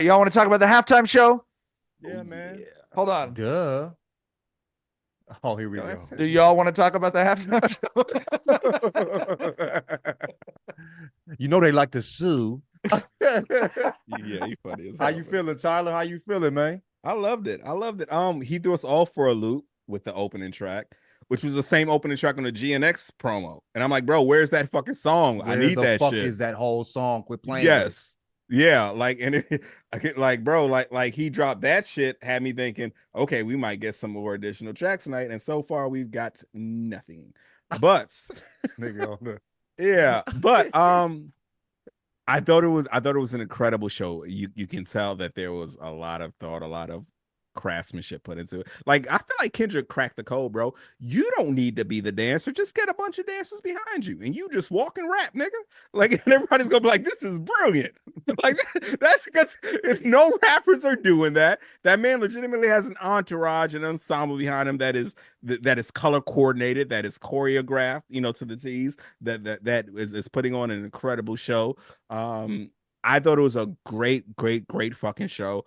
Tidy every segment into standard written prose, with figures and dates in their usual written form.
Y'all want to talk about the halftime show? Yeah, man. Hold on. Duh. Oh, here we go. Do y'all want to talk about the halftime show? You know they like to sue. Yeah, you funny as hell. How you feeling, Tyler? How you feeling, man? I loved it. He threw us all for a loop with the opening track, which was the same opening track on the GNX promo. And I'm like, bro, where's that fucking song? I need that shit. Where the fuck is that whole song? Quit playing. Yes. Yeah, like, and like he dropped that shit, had me thinking, okay, we might get some more additional tracks tonight, and so far we've got nothing. But yeah, but I thought it was an incredible show. You can tell that there was a lot of thought, a lot of craftsmanship put into it. Like, I feel like Kendrick cracked the code, bro. You don't need to be the dancer. Just get a bunch of dancers behind you and you just walk and rap, nigga. Like, and everybody's gonna be like, this is brilliant. Like, that's because if no rappers are doing that, that man legitimately has an entourage, an ensemble behind him that is color coordinated, that is choreographed, to the T's, that is putting on an incredible show. I thought it was a great fucking show.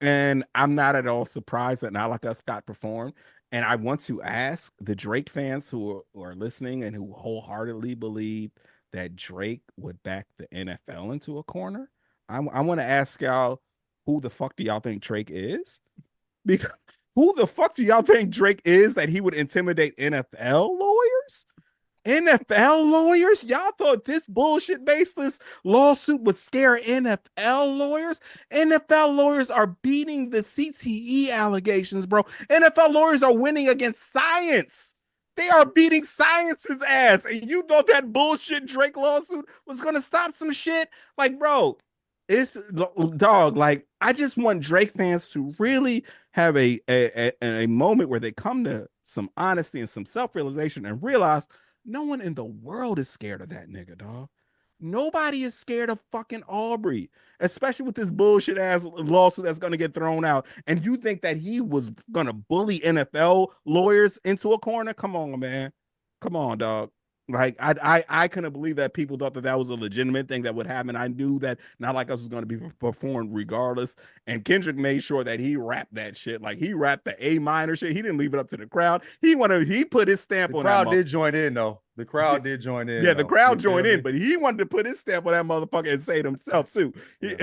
And I'm not at all surprised that Not Like Us got performed. And I want to ask the Drake fans who are listening and who wholeheartedly believe that Drake would back the NFL into a corner. I want to ask y'all, who the fuck do y'all think Drake is? Because who the fuck do y'all think Drake is that he would intimidate NFL lawyers? NFL lawyers? Y'all thought this bullshit baseless lawsuit would scare NFL lawyers? NFL lawyers are beating the CTE allegations, bro. NFL lawyers are winning against science. They are beating science's ass. And you thought that bullshit Drake lawsuit was going to stop some shit? Like, bro, it's dog. Like, I just want Drake fans to really have a moment where they come to some honesty and some self-realization and realize no one in the world is scared of that nigga, dog. Nobody is scared of fucking Aubrey, especially with this bullshit ass lawsuit that's going to get thrown out. And you think that he was going to bully NFL lawyers into a corner? Come on, man. Come on, dog. Like, I couldn't believe that people thought that was a legitimate thing that would happen. I knew that Not Like Us was going to be performed regardless. And Kendrick made sure that he rapped that shit. Like, he rapped the A minor shit. He didn't leave it up to the crowd. He put his stamp on that. The crowd did join in, though. The crowd did join in. Yeah, the crowd joined in, but he wanted to put his stamp on that motherfucker and say it himself too. Hey,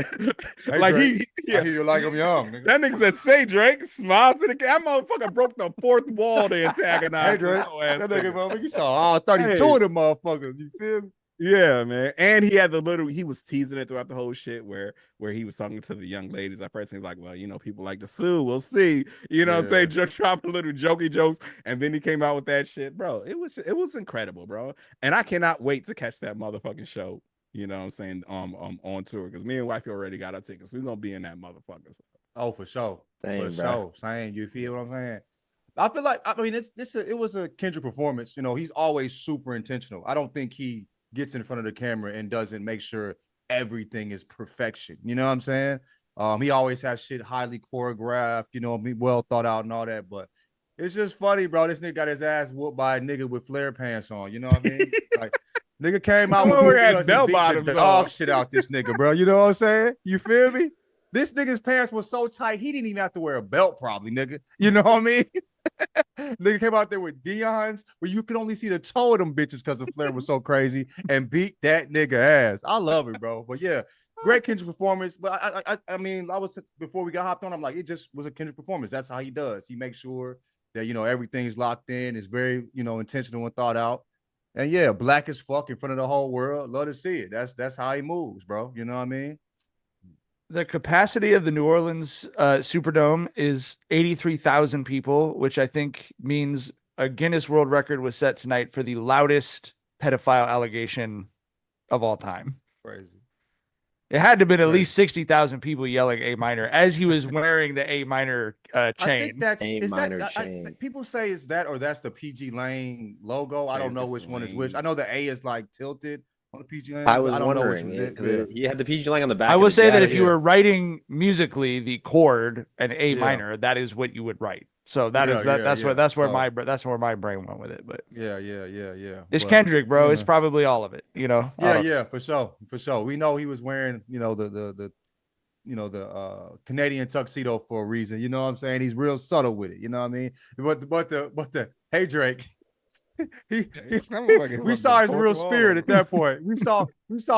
like Drake, I hear you like him young. Nigga. That nigga said, "Say Drake," smiled to the that motherfucker broke the fourth wall to antagonize. Hey Drake, that nigga, motherfucker, you saw all 32 of them motherfuckers. You feel me? Yeah, man. And he had he was teasing it throughout the whole shit where he was talking to the young ladies. At first he was like, well, people like to sue. We'll see. What I'm saying? Just dropping little jokey jokes. And then he came out with that shit. Bro, it was incredible, bro. And I cannot wait to catch that motherfucking show. You know what I'm saying? On tour. Because me and wifey already got our tickets. We're gonna be in that motherfucker. Oh, for sure. Same, for bro. sure. Same. You feel what I'm saying? I feel like, I mean, it was a Kendrick performance. He's always super intentional. I don't think he gets in front of the camera and doesn't make sure everything is perfection. You know what I'm saying? He always has shit highly choreographed, well thought out and all that. But it's just funny, bro. This nigga got his ass whooped by a nigga with flare pants on. You know what I mean? Like, nigga came out with bell bottoms, dog shit out this nigga, bro. You know what I'm saying? You feel me? This nigga's pants was so tight, he didn't even have to wear a belt, probably, nigga. You know what I mean? Nigga came out there with Dion's where you could only see the toe of them bitches because the flare was so crazy and beat that nigga ass. I love it, bro. But yeah, great Kendrick performance. But I mean, I was before we got hopped on, I'm like, it just was a Kendrick performance. That's how he does. He makes sure that everything's locked in, is very intentional and thought out. And yeah, black as fuck in front of the whole world. Love to see it. That's how he moves, bro. You know what I mean? The capacity of the New Orleans Superdome is 83,000 people, which I think means a Guinness World Record was set tonight for the loudest pedophile allegation of all time. Crazy. It had to have been at least 60,000 people yelling A minor as he was wearing the A minor chain. I think that's A minor chain. People say it's that or that's the PG Lane logo. I don't know which one is which. I know the A is like tilted on the PG Lane. I was wondering because he had the PG Lane on the back. I will say that if you were writing musically the chord and A minor, that is what you would write. So that's where my brain went with it. But yeah. It's Kendrick, bro. It's probably all of it, Yeah, for sure. We know he was wearing, the Canadian tuxedo for a reason. You know what I'm saying? He's real subtle with it. You know what I mean? But the hey Drake, we saw his real spirit at that point. We saw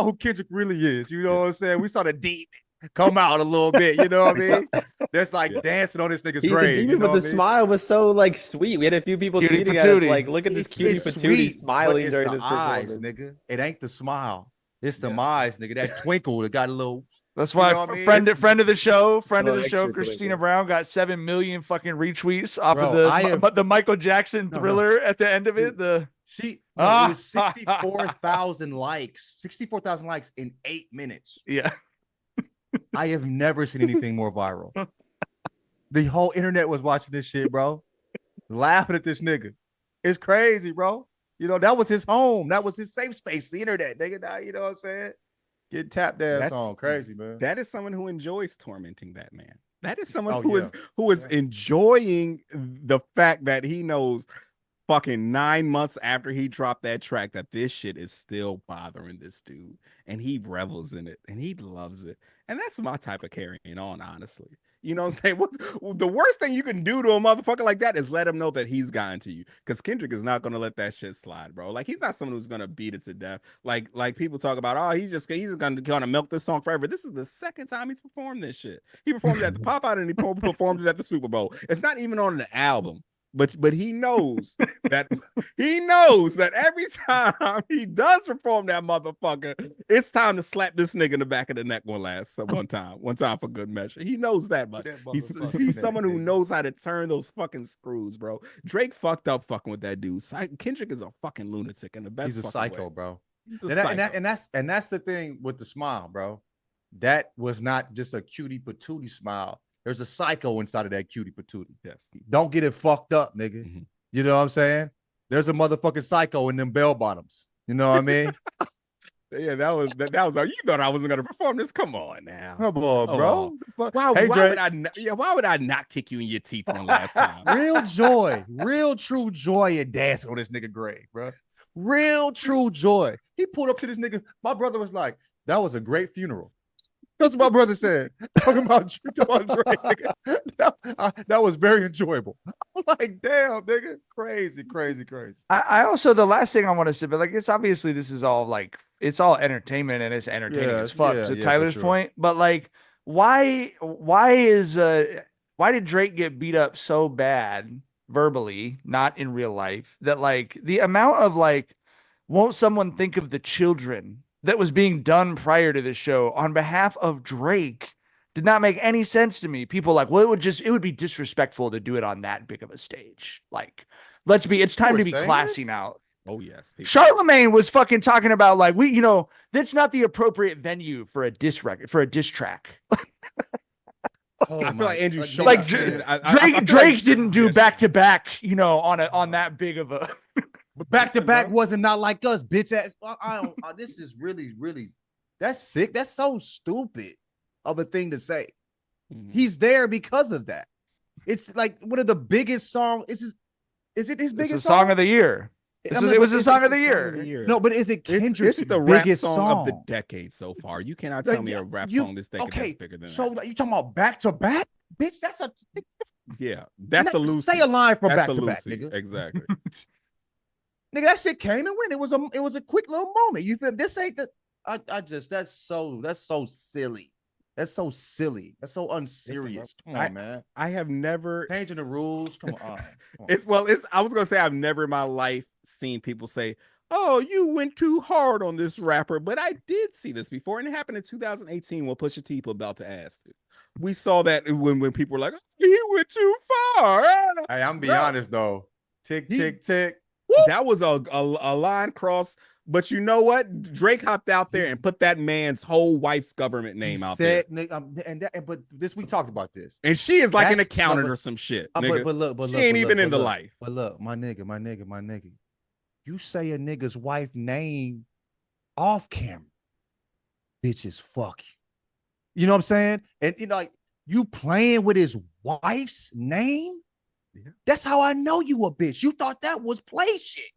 who Kendrick really is. You know what I'm saying? We saw the deep come out a little bit. You know what I mean? That's like dancing on this nigga's grave. Demon, you know but the smile was so like sweet. We had a few people Cutie tweeting at us patootie. like, "Look at this cutie patootie smiling it's during the this eyes, performance." nigga. It ain't the smile. It's the eyes, nigga. That twinkle that got a little. That's why friend of the show, Christina twinkle. Brown got 7 million fucking retweets off Bro, of the Michael Jackson Thriller at the end of it. It was 64,000 likes. 64,000 likes in 8 minutes. Yeah. I have never seen anything more viral. The whole internet was watching this shit, bro. Laughing at this nigga. It's crazy, bro. You know, that was his home. That was his safe space, the internet, nigga. Now, you know what I'm saying? Get tap dance on. Crazy, man. That is someone who enjoys tormenting that man. That is someone who is enjoying the fact that he knows fucking 9 months after he dropped that track that this shit is still bothering this dude. And he revels in it and he loves it. And that's my type of carrying on, honestly. You know what I'm saying? The worst thing you can do to a motherfucker like that is let him know that he's gotten to you. Because Kendrick is not going to let that shit slide, bro. Like, he's not someone who's going to beat it to death. Like people talk about, oh, he's going to milk this song forever. This is the second time he's performed this shit. He performed it at the Pop Out and he performed it at the Super Bowl. It's not even on the album. But he knows that every time he does perform that motherfucker, it's time to slap this nigga in the back of the neck one time for good measure. He knows that much. He's someone who knows how to turn those fucking screws, bro. Drake fucked up fucking with that dude. Kendrick is a fucking lunatic in the best. He's a psycho, way. bro. He's a psycho. And that's the thing with the smile, bro. That was not just a cutie patootie smile. There's a psycho inside of that cutie patootie. Yes. Don't get it fucked up, nigga. Mm-hmm. You know what I'm saying? There's a motherfucking psycho in them bell bottoms. You know what I mean? Yeah, that was you thought I wasn't gonna perform this. Come on now. Come on, bro. Why would I not kick you in your teeth on last time? Real joy, real true joy in dancing on this nigga grave, bro. Real true joy. He pulled up to this nigga. My brother was like, that was a great funeral. That's what my brother said. Talking about Drake. That was very enjoyable. I'm like, damn, nigga. Crazy. I also, the last thing I want to say, but like, it's obviously this is all like, it's all entertainment and it's entertaining as fuck. To Tyler's point, but like, why did Drake get beat up so bad verbally, not in real life, that like the amount of like, won't someone think of the children that was being done prior to this show on behalf of Drake did not make any sense to me. People like, well, it would be disrespectful to do it on that big of a stage. Like, it's time to be classy now. Oh yes. Charlemagne was fucking talking about like, that's not the appropriate venue for a diss track. I feel like Andrew like Drake didn't do back-to-back, on that big of a But back to back wasn't not like us, bitch ass. This is really, that's sick. That's so stupid of a thing to say. Mm-hmm. He's there because of that. It's like one of the biggest songs. Is it his biggest song of the year? It was the song of the year. No, but is it Kendrick's it's the biggest rap song of the decade so far? You cannot tell me a rap song this decade that's bigger than that. So you talking about back to back, bitch? That's a that's a loose. Say a line for back to back, nigga. Exactly. Nigga, that shit came and went. It was a quick little moment. You feel this ain't the that's so silly. That's so silly. That's so unserious. Come on, man. I have never changing the rules. Come on. I was gonna say I've never in my life seen people say, oh, you went too hard on this rapper, but I did see this before, and it happened in 2018 when Pusha T put Belt to ass. We saw that when people were like, oh, he went too far. Hey, I'm be honest though. Tick, tick, tick. That was a line cross, but you know what? Drake hopped out there and put that man's whole wife's government name out there. But this we talked about this, and she is like an accountant or some shit. But look, she ain't even in the life. But look, my nigga, you say a nigga's wife name off camera, bitches, fuck you. You know what I'm saying? And like you playing with his wife's name. Yeah. That's how I know you a bitch. You thought that was play shit.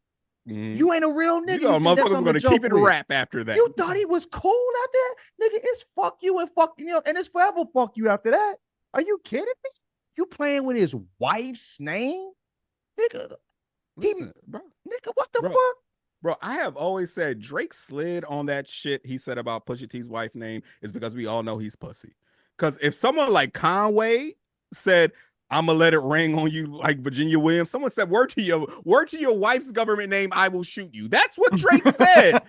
You ain't a real nigga. You know, think that's motherfuckers something gonna to joke keep it a with. rap after that. You thought he was cool out there, nigga? It's fuck you and fuck and it's forever fuck you after that. Are you kidding me? You playing with his wife's name, nigga? Listen, bro. Nigga, what the Bro. fuck? Bro, I have always said Drake slid on that shit he said about Pusha T's wife name is because we all know he's pussy. Because if someone like Conway said, "I'm gonna let it ring on you like Virginia Williams," someone said, "Word to your wife's government name, I will shoot you." That's what Drake said,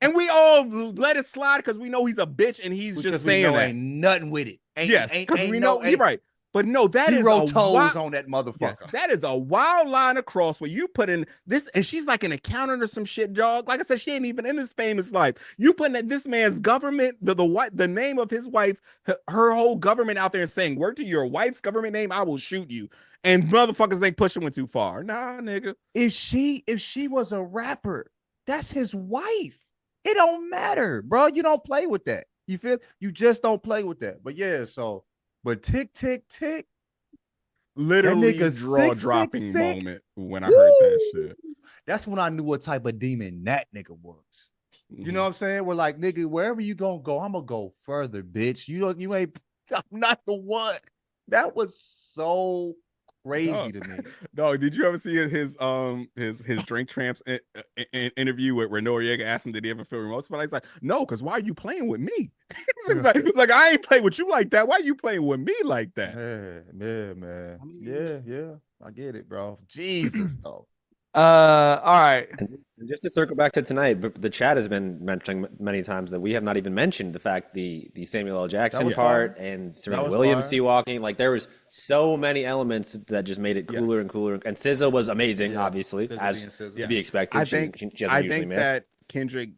and we all let it slide because we know he's a bitch and he's Because just we saying know that. ain't nothing with it. Yes, because we know you're right. But no, that is zero a toes on that motherfucker. Yes, that is a wild line across where you put in this, and she's like an accountant or some shit, dog. Like I said, she ain't even in this famous life. You putting that this man's government, the name of his wife, her whole government out there and saying, "Word to your wife's government name, I will shoot you." And motherfuckers think pushing went too far. Nah, nigga. If she was a rapper, that's his wife. It don't matter, bro. You don't play with that. You feel? You just don't play with that. But yeah, so but tick tick tick. Literally nigga draw sick, dropping sick, sick. moment when I heard that shit. That's when I knew what type of demon that nigga was. You know what I'm saying? We're like, nigga, wherever you gonna go, I'm gonna go further, bitch. You ain't. I'm not the one. That was so crazy to me. No, did you ever see his Drink Tramps interview where Noriega asked him, did he ever feel remorseful? He's like, no, because why are you playing with me? He's like, I ain't playing with you like that. Why are you playing with me like that? Man. Yeah. I get it, bro. Jesus, though. All right. And just to circle back to tonight, but the chat has been mentioning many times that we have not even mentioned the fact the Samuel L. Jackson part and Serena Williams sea walking. Like there was so many elements that just made it cooler and cooler. And SZA was amazing, obviously, as to be expected. I think miss. that Kendrick.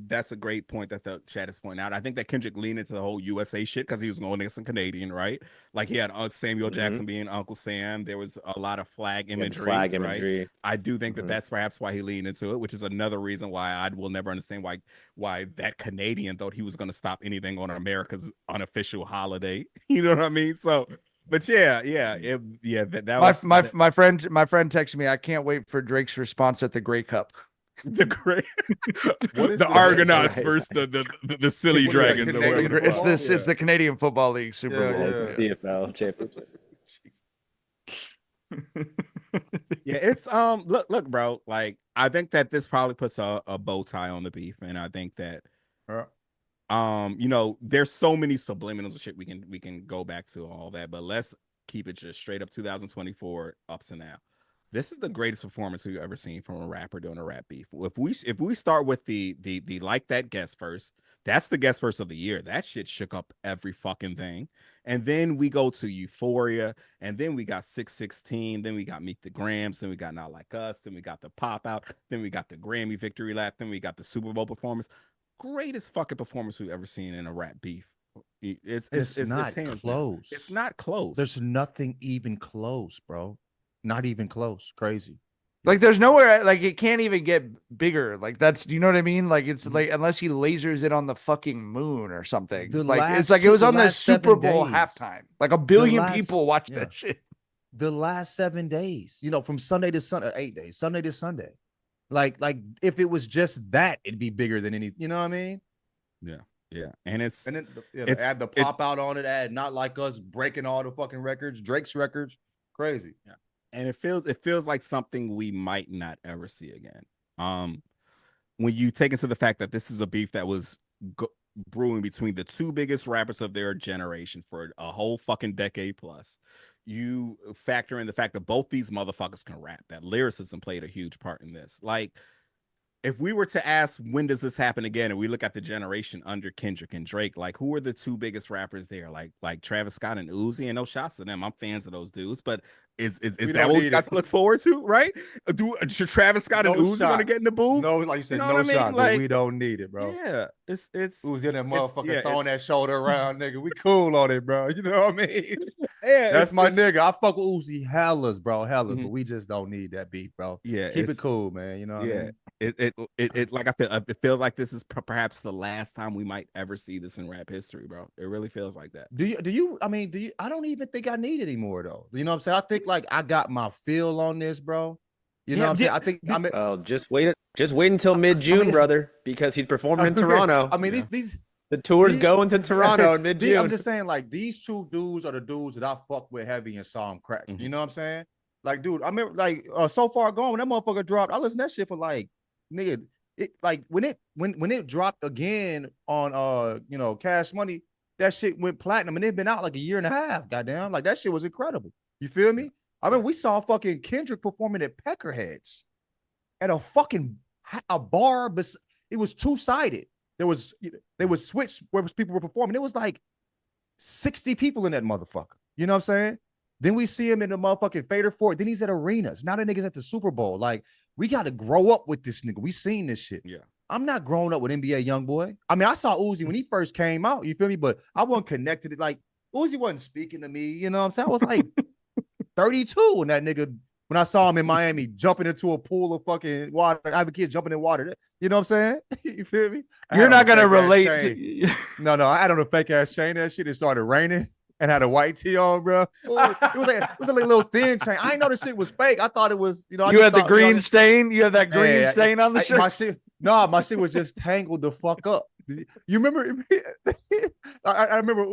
That's a great point that the chat is pointing out. I think that Kendrick leaned into the whole USA shit because he was going against some Canadian, right? Like he had Samuel Jackson being Uncle Sam. There was a lot of flag imagery. Right? I do think that that's perhaps why he leaned into it, which is another reason why I will never understand why that Canadian thought he was going to stop anything on America's unofficial holiday. You know what I mean? So, but that was my friend texted me. I can't wait for Drake's response at the Grey Cup. The great the Argonauts versus the silly dragons. It's the Canadian Football League Super Bowl. It's the CFL championship. Yeah, it's look, bro. Like I think that this probably puts a bow tie on the beef, and I think that there's so many subliminals of shit we can go back to all that, but let's keep it just straight up 2024 up to now. This is the greatest performance we've ever seen from a rapper doing a rap beef. If we start with the like that guest verse, that's the guest verse of the year. That shit shook up every fucking thing. And then we go to Euphoria, and then we got 616, then we got Meet the Grams, then we got Not Like Us, then we got the Pop Out, then we got the Grammy victory lap, then we got the Super Bowl performance. Greatest fucking performance we've ever seen in a rap beef. It's not close. It's not close. There's nothing even close, bro. Not even close. Crazy. Like there's nowhere, like it can't even get bigger. Like that's, you know what I mean? Like it's like unless he lasers it on the fucking moon or something. It's like it was on the Super Bowl halftime. Like 1 billion people watched that shit. The last 7 days, from Sunday to Sunday, 8 days, Sunday to Sunday. Like if it was just that, it'd be bigger than any. You know what I mean? Yeah. And then add the Pop Out on it. Add Not Like Us breaking all the fucking records, Drake's records. Crazy. Yeah. And it feels like something we might not ever see again. When you take into the fact that this is a beef that was brewing between the two biggest rappers of their generation for a whole fucking decade plus, you factor in the fact that both these motherfuckers can rap. That lyricism played a huge part in this. Like, if we were to ask when does this happen again, and we look at the generation under Kendrick and Drake, like who are the two biggest rappers there? Like Travis Scott and Uzi, and no shots to them. I'm fans of those dudes, but is that what we got to look forward to, right? Should Travis Scott and Uzi want to get in the booth? No, like you said, no shots, but we don't need it, bro. Yeah, it's Uzi in that motherfucker throwing that shoulder around, nigga. We cool on it, bro. You know what I mean? Yeah, that's my nigga. I fuck with Uzi hellas, bro, but we just don't need that beef, bro. Yeah, keep it cool, man. You know what I mean? It like it feels like this is perhaps the last time we might ever see this in rap history, bro. It really feels like that. Do you I don't even think I need it anymore though. You know what I'm saying? I think like I got my feel on this, bro. You know what I'm saying? I think Well, just wait until mid-June, brother, because he's performing in Toronto. I mean, the tour's going to Toronto in mid-June. I'm just saying, like, these two dudes are the dudes that I fucked with heavy and saw him crack. You know what I'm saying? Like, dude, I remember, like, So Far Gone, when that motherfucker dropped, I listened to that shit for like, nigga, when it dropped again on Cash Money, that shit went platinum, and it been out like a year and a half. Goddamn, like that shit was incredible. You feel me? I mean, we saw fucking Kendrick performing at Peckerheads at a bar, but it was two-sided. They was switch where people were performing. It was like 60 people in that motherfucker. You know what I'm saying? Then we see him in the motherfucking Fader Fort. Then he's at arenas. Now the nigga's at the Super Bowl. Like, we got to grow up with this nigga. We seen this shit. Yeah. I'm not growing up with NBA Youngboy. I mean, I saw Uzi when he first came out. You feel me? But I wasn't connected. Like, Uzi wasn't speaking to me. You know what I'm saying? I was like 32 when that nigga, when I saw him in Miami jumping into a pool of fucking water. I have a kid jumping in water. You know what I'm saying? You feel me? You're not going to relate to... No, I had on a fake ass chain. That shit, it started raining and had a white tee on, bro. It was a little thin chain. I didn't know this shit was fake. I thought it was, you had the green stain? You had that green stain on the shirt? My shit was just tangled the fuck up. You remember? I remember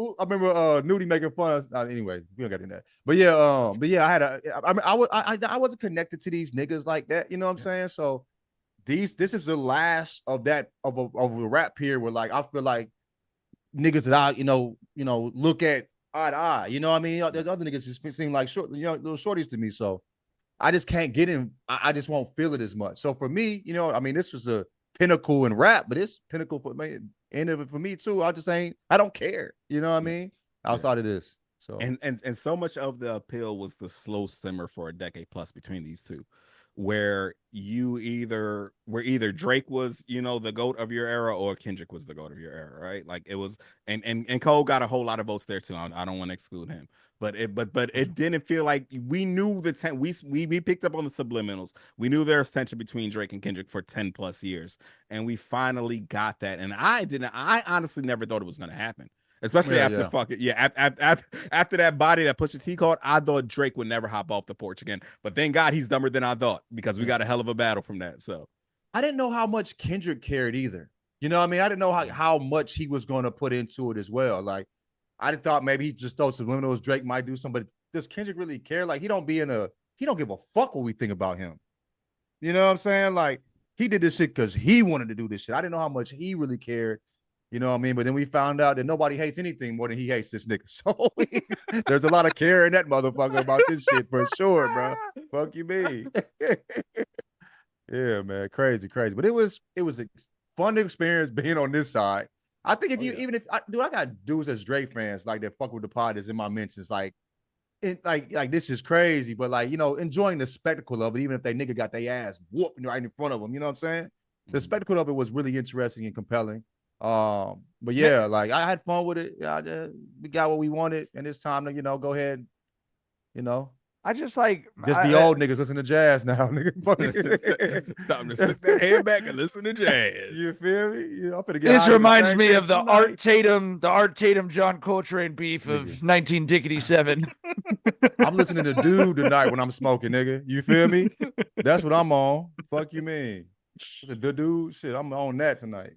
Nudie making fun of us. Anyway, we don't get into that. But yeah, I wasn't connected to these niggas like that. You know what I'm saying? So this is the last of that of a rap period where, like, I feel like niggas that I look at eye to eye. You know what I mean? There's other niggas just seem like little shorties to me. So I just can't get in. I just won't feel it as much. So for me, I mean, this was the pinnacle in rap, but it's pinnacle for me, end of it for me too. I don't care. You know what I mean? Outside of this. So and so much of the appeal was the slow simmer for a decade plus between these two, where either Drake was, the GOAT of your era, or Kendrick was the GOAT of your era, right? Like, it was, and Cole got a whole lot of votes there too. I don't want to exclude him, but it didn't feel like we knew we picked up on the subliminals. We knew there was tension between Drake and Kendrick for 10 plus years, and we finally got that. And I honestly never thought it was going to happen. Especially after that body that Pusha T called, I thought Drake would never hop off the porch again. But thank God he's dumber than I thought, because we got a hell of a battle from that. So I didn't know how much Kendrick cared either. You know what I mean? I didn't know how much he was going to put into it as well. Like, I thought maybe he just thought subliminals Drake might do something, but does Kendrick really care? Like, he don't give a fuck what we think about him. You know what I'm saying? Like, he did this shit because he wanted to do this shit. I didn't know how much he really cared. You know what I mean? But then we found out that nobody hates anything more than he hates this nigga. So there's a lot of care in that motherfucker about this shit for sure, bro. Fuck you, me. Yeah, man, crazy. But it was a fun experience being on this side. I think I got dudes as Drake fans like that fuck with the pod that's in my mentions, like this is crazy, but like, enjoying the spectacle of it, even if they nigga got their ass whooped right in front of them. You know what I'm saying? The spectacle of it was really interesting and compelling. But yeah, like, I had fun with it. We got what we wanted, and it's time to go ahead. I just the old niggas listen to jazz now, nigga. It's time to sit that head back and listen to jazz. You feel me? I'm finna get this reminds me of the Art Tatum John Coltrane beef of 1987. I'm listening to Dude tonight when I'm smoking, nigga. You feel me? That's what I'm on. Fuck you, mean? It's a Dude shit. I'm on that tonight.